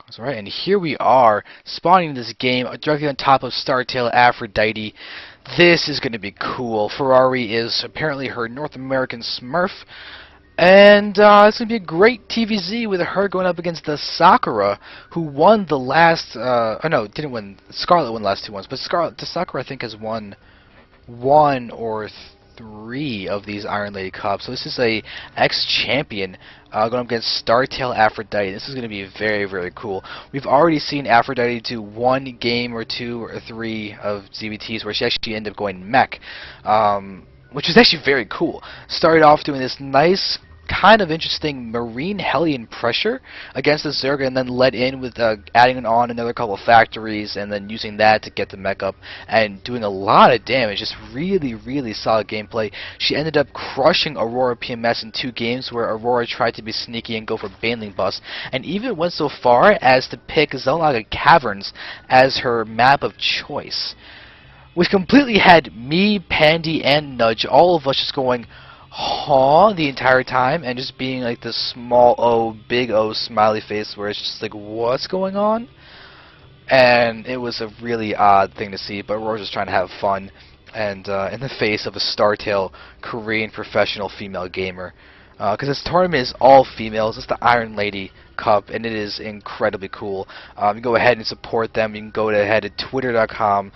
That's right, and here we are, spawning this game directly on top of ST.Aphrodite. This is going to be cool. Ferrari is apparently her North American Smurf, and it's going to be a great TVZ with her going up against DaSakura, who won the last, oh no, didn't win, Scarlet won the last two ones, but DaSakura I think has won one or three of these Iron Lady Cups. So this is a ex-champion going up against ST.Aphrodite. This is going to be very, very cool. We've already seen Aphrodite do one game or two or three of ZBTs where she actually ended up going mech, which is actually very cool. Started off doing this nice, kind of interesting marine Hellion pressure against the Zerg, and then led in with adding on another couple of factories and then using that to get the mech up and doing a lot of damage. Just really, really solid gameplay. She ended up crushing Aurora PMS in 2 games where Aurora tried to be sneaky and go for Baneling Bust, and even went so far as to pick Zelnaga Caverns as her map of choice, which completely had me, Pandy, and Nudge, all of us just going huh the entire time, and just being like this small O, big O smiley face where it's just like, what's going on? And it was a really odd thing to see, but Aurora's just trying to have fun, and in the face of a StarTale Korean professional female gamer. Because this tournament is all females. It's the Iron Lady Cup, and it is incredibly cool. You can go ahead and support them. You can go ahead to twitter.com,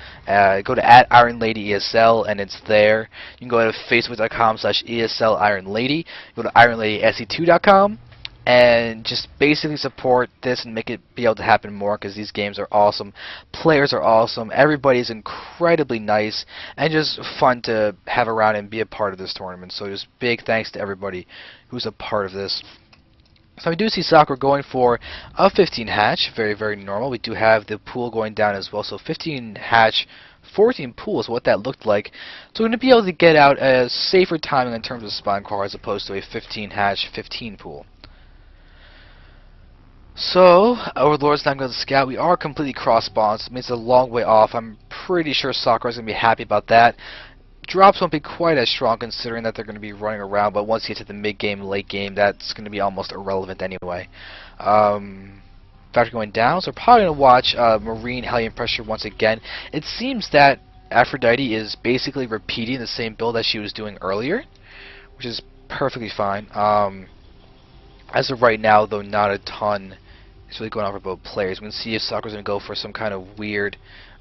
go to @IronLadyESL, and it's there. You can go ahead to facebook.com/ESLIronLady. Go to IronLadySE2.com, and just basically support this and make it be able to happen more, because these games are awesome. Players are awesome. Everybody's incredibly nice and just fun to have around and be a part of this tournament. So just big thanks to everybody who's a part of this. So we do see Sakura going for a 15 hatch, very, very normal. We do have the pool going down as well, so 15 hatch, 14 pool is what that looked like. So we're going to be able to get out a safer timing in terms of spawn car as opposed to a 15 hatch, 15 pool. So, Overlord's not going to scout. We are completely cross-spawned, so it means it's a long way off. I'm pretty sure Sakura's going to be happy about that. Drops won't be quite as strong considering that they're going to be running around, but once you get to the mid-game, late-game, that's going to be almost irrelevant anyway. Factory going down, so we're probably going to watch Marine Hellion Pressure once again. It seems that Aphrodite is basically repeating the same build that she was doing earlier, which is perfectly fine. As of right now, though, not a ton is really going on for both players. We can see if Sakura's going to go for some kind of weird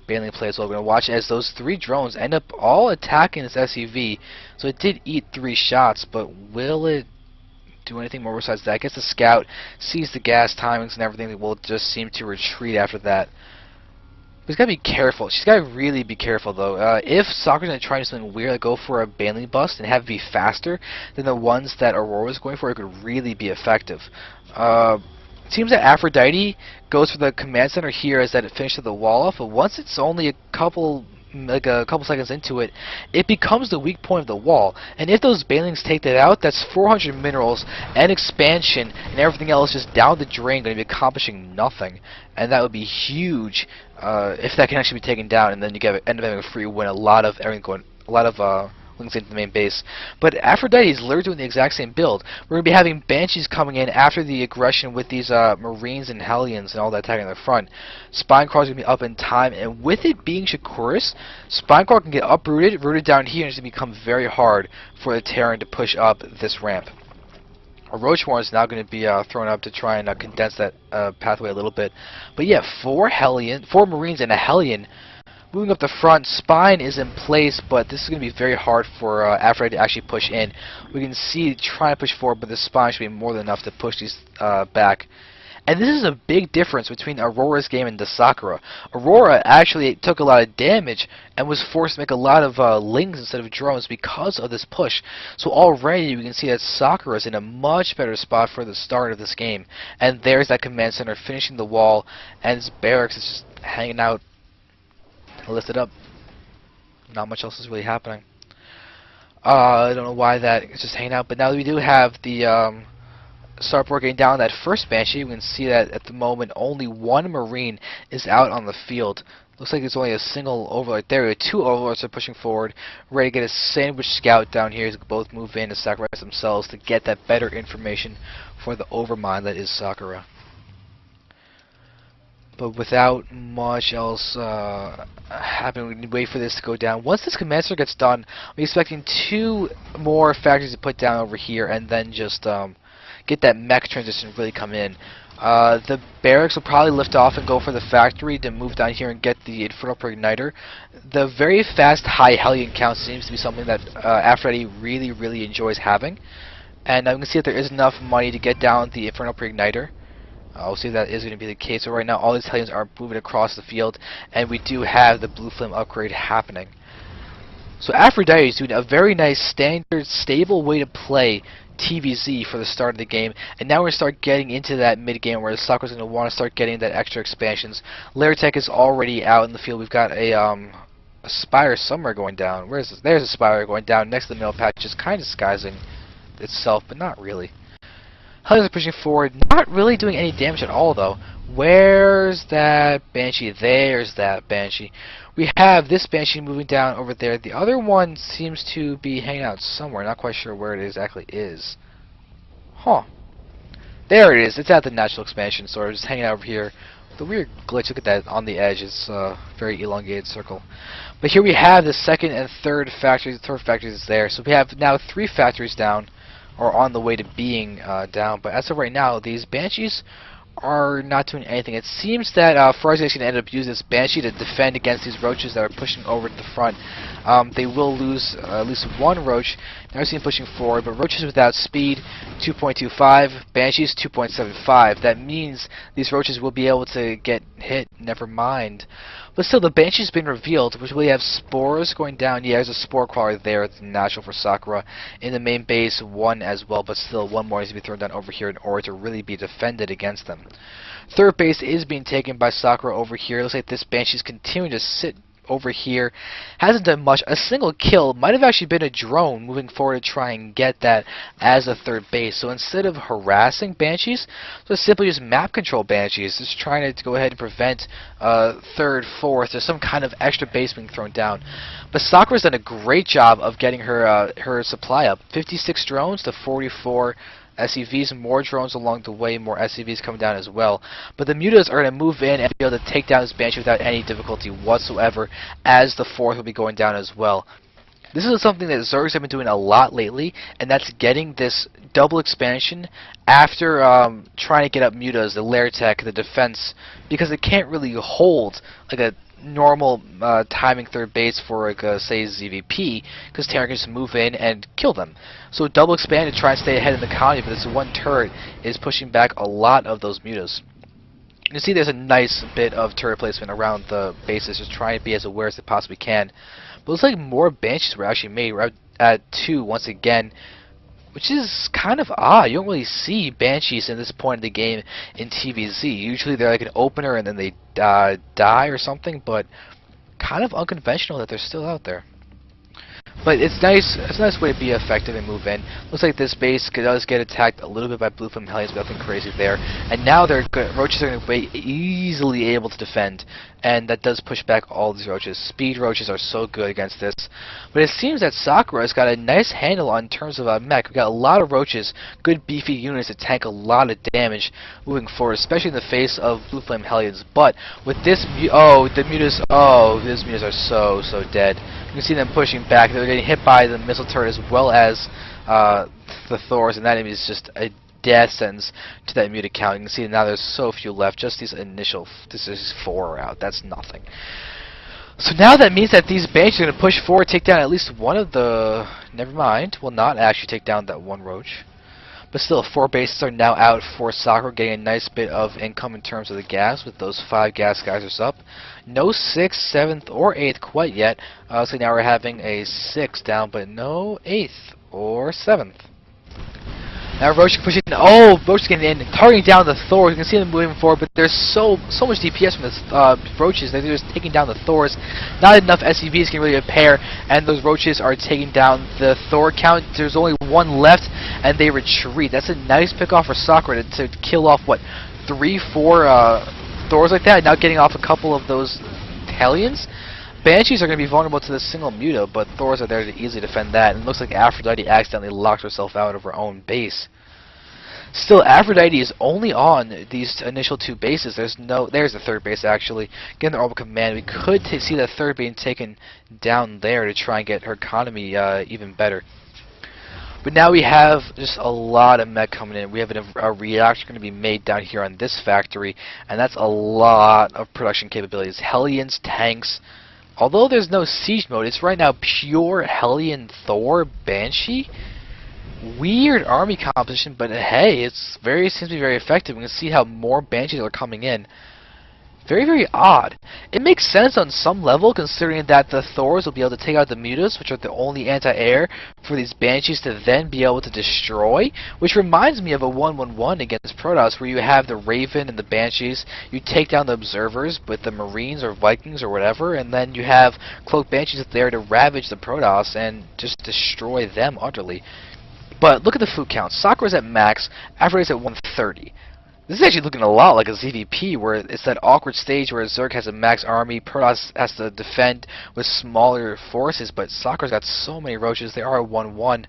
Baneling play as well. We're going to watch as those 3 drones end up all attacking this SUV. So it did eat 3 shots, but will it do anything more besides that? I guess the scout sees the gas timings and everything, it will just seem to retreat after that. But he's got to be careful. She's got to really be careful, though. If Sakura's going to try something weird, like go for a Baneling Bust and have it be faster than the ones that Aurora was going for, it could really be effective. It seems that Aphrodite goes for the command center here as that it finishes the wall off, but once it's only a couple seconds into it, it becomes the weak point of the wall. And if those Banelings take that out, that's 400 minerals and expansion and everything else just down the drain, going to be accomplishing nothing. And that would be huge if that can actually be taken down, and then you end up having a free win. A lot of everything going, a lot of links into the main base. But Aphrodite is literally doing the exact same build. We're going to be having Banshees coming in after the aggression with these Marines and Hellions and all that attacking the front. Spinecrawler is going to be up in time, and with it being Shakuras, Spinecrawler can get uprooted, rooted down here, and it's going to become very hard for the Terran to push up this ramp. A Roach Horn is now going to be thrown up to try and condense that pathway a little bit. But yeah, 4 Marines and a Hellion moving up the front. Spine is in place, but this is going to be very hard for Aphrodite to actually push in. We can see trying to push forward, but the spine should be more than enough to push these back. And this is a big difference between Aurora's game and DaSakura. Aurora actually took a lot of damage and was forced to make a lot of lings instead of drones because of this push. So already we can see that Sakura is in a much better spot for the start of this game. And there's that command center finishing the wall, and this barracks is just hanging out. Lift it up. Not much else is really happening. I don't know why that is just hanging out, but now that we do have the starport getting down that first Banshee, we can see that at the moment only 1 Marine is out on the field. Looks like there's only a single Overlord. There are 2 Overlords are pushing forward, ready to get a sandwich scout down here to both move in and sacrifice themselves to get that better information for the Overmind that is Sakura. But without much else happening, we need to wait for this to go down. Once this command center gets done, I'm expecting 2 more factories to put down over here, and then just get that mech transition really come in. The barracks will probably lift off and go for the factory to move down here and get the Infernal Igniter. The very fast high Hellion count seems to be something that Aphrodite really enjoys having. And I'm going to see if there is enough money to get down the Infernal Igniter. We'll see if that is going to be the case. So right now all these Hellions are moving across the field, and we do have the Blue Flame upgrade happening. So Aphrodite is doing a very nice, standard, stable way to play TVZ for the start of the game, and now we're going to start getting into that mid-game where the Sakura's going to want to start getting that extra expansions. Lair Tech is already out in the field. We've got a Spire somewhere going down. Where is this? There's a Spire going down next to the middle patch, just kind of disguising itself, but not really. Hellions are pushing forward, not really doing any damage at all though. Where's that Banshee? There's that Banshee. We have this Banshee moving down over there. The other one seems to be hanging out somewhere. Not quite sure where it exactly is. Huh. There it is. It's at the natural expansion, sort of just hanging out over here. The weird glitch, look at that on the edge. It's a very elongated circle. But here we have the second and third factories. The third factory is there. So we have now 3 factories down, or on the way to being down. But as of right now, these Banshees are not doing anything. It seems that Aphrodite is going to end up using this Banshee to defend against these roaches that are pushing over to the front. They will lose at least 1 roach. Now I see them pushing forward, but roaches without speed, 2.25, Banshees 2.75. That means these roaches will be able to get hit, never mind. But still, the Banshee's been revealed, which we have spores going down. Yeah, there's a spore crawler there. It's natural for Sakura. In the main base, 1 as well, but still 1 more needs to be thrown down over here in order to really be defended against them. Third base is being taken by Sakura over here. It looks like this Banshee's continuing to sit over here. Hasn't done much. A single kill. Might have actually been a drone moving forward to try and get that as a third base. So instead of harassing Banshees, just simply just map control Banshees. Just trying to go ahead and prevent third, fourth, or some kind of extra base being thrown down. But Sakura's done a great job of getting her her supply up. 56 drones to 44 SCVs, more drones along the way, more SCVs coming down as well. But the mutas are going to move in and be able to take down this Banshee without any difficulty whatsoever, as the fourth will be going down as well. This is something that Zergs have been doing a lot lately, and that's getting this double expansion after trying to get up mutas, the lair tech, the defense, because it can't really hold like a normal timing third base for like say ZVP, because Terran can just move in and kill them. So double expand to try and stay ahead in the colony, but this one turret is pushing back a lot of those mutas. You can see there's a nice bit of turret placement around the bases, just trying to be as aware as they possibly can. But it looks like more Banshees were actually made. We're at 2 once again, which is kind of odd. You don't really see Banshees in this point of the game in TVZ. Usually they're like an opener and then they die or something, but kind of unconventional that they're still out there. But it's nice. It's a nice way to be effective and move in. Looks like this base does get attacked a little bit by Blue Flame Hellions, but nothing crazy there. And now their roaches are going to be easily able to defend, and that does push back all these roaches. Speed roaches are so good against this. But it seems that Sakura has got a nice handle on terms of mech. We've got a lot of roaches, good beefy units that tank a lot of damage moving forward, especially in the face of Blue Flame Hellions. But with this, these mutas are so dead. You can see them pushing back. They're getting hit by the missile turret as well as the Thors, and that is just a death sentence to that muta count. You can see now there's so few left. Just these initial, this is 4 are out. That's nothing. So now that means that these Banshees are going to push forward, take down at least one of the... Never mind, will not actually take down that one roach. But still, 4 bases are now out for Sakura, getting a nice bit of income in terms of the gas with those 5 gas geysers up. No 6th, 7th, or 8th quite yet. So now we're having a 6th down, but no 8th or 7th. Now Roach pushing. Oh, Roach is getting in, targeting down the Thors. You can see them moving forward, but there's so much DPS from this Roaches that they're just taking down the Thors. Not enough SCVs can really repair, and those Roaches are taking down the Thor count. There's only 1 left, and they retreat. That's a nice pick off for Sakura to kill off what 3, 4 Thors like that. Now getting off a couple of those Hellions. Banshees are going to be vulnerable to the single muta, but Thors are there to easily defend that. And it looks like Aphrodite accidentally locked herself out of her own base. Still, Aphrodite is only on these initial 2 bases. There's the 3rd base actually. Getting the orbital command, we could see the 3rd being taken down there to try and get her economy even better. But now we have just a lot of mech coming in. We have a reactor going to be made down here on this factory, and that's a lot of production capabilities. Hellions, tanks. Although there's no siege mode, it's right now pure Hellion, Thor, Banshee. Weird army composition, but hey, seems to be very effective. We can see how more Banshees are coming in. Very, very odd. It makes sense on some level, considering that the Thors will be able to take out the Mutas, which are the only anti-air for these Banshees to then be able to destroy, which reminds me of a 1-1-1 against Protoss, where you have the Raven and the Banshees, you take down the Observers with the Marines or Vikings or whatever, and then you have Cloaked Banshees there to ravage the Protoss and just destroy them utterly. But look at the food count. Sakura's at max, Aphrodite's at 130. This is actually looking a lot like a ZVP, where it's that awkward stage where Zerg has a max army, Protoss has to defend with smaller forces, but Sakura's got so many roaches. They are 1-1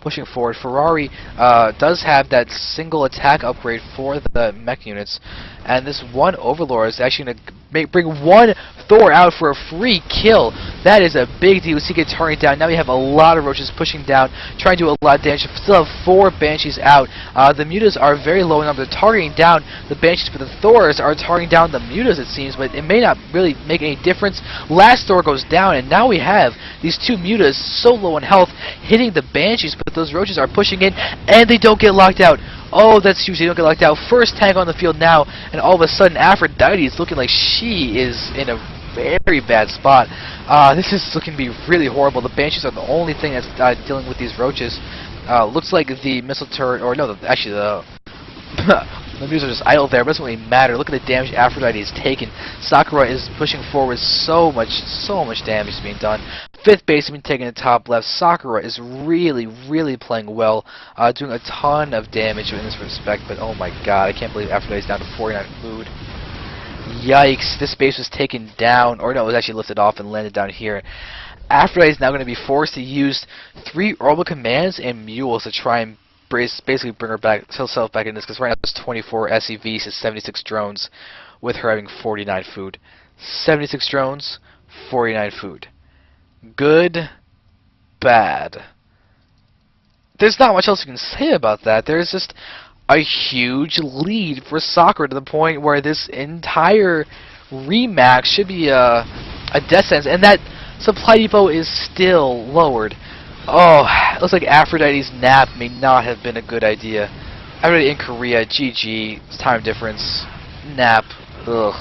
pushing forward. Ferrari does have that single attack upgrade for the mech units, and this one Overlord is actually going to bring one Thor out for a free kill. That is a big deal. We see it targeting down. Now we have a lot of roaches pushing down, trying to do a lot of damage. We still have 4 Banshees out. The Mutas are very low in number. They're targeting down the Banshees, but the Thors are targeting down the Mutas, it seems, but it may not really make any difference. Last Thor goes down, and now we have these 2 Mutas so low in health hitting the Banshees, but those roaches are pushing in, and they don't get locked out. Oh, that's huge. They don't get locked out. First tank on the field now, and all of a sudden Aphrodite is looking like she is in a very bad spot. This is looking to be really horrible. The Banshees are the only thing that's dealing with these roaches. Looks like the missile turret, or no, actually the the Mutas are just idle there, but it doesn't really matter. Look at the damage Aphrodite has taken. Sakura is pushing forward, so much damage is being done. 5th base has been taken to top left. Sakura is really playing well, doing a ton of damage in this respect, but oh my god, I can't believe Aphrodite's down to 49 food. Yikes, this base was taken down, or no, it was actually lifted off and landed down here. Aphrodite is now going to be forced to use 3 orbital commands and mules to try and basically bring herself back in this, because right now it's 24 SCVs to 76 drones, with her having 49 food. 76 drones, 49 food. Good, bad. There's not much else you can say about that. There's just a huge lead for Sakura, to the point where this entire remax should be a death sentence, and that supply depot is still lowered. Oh, it looks like Aphrodite's nap may not have been a good idea. Aphrodite in Korea, GG, time difference, nap, ugh.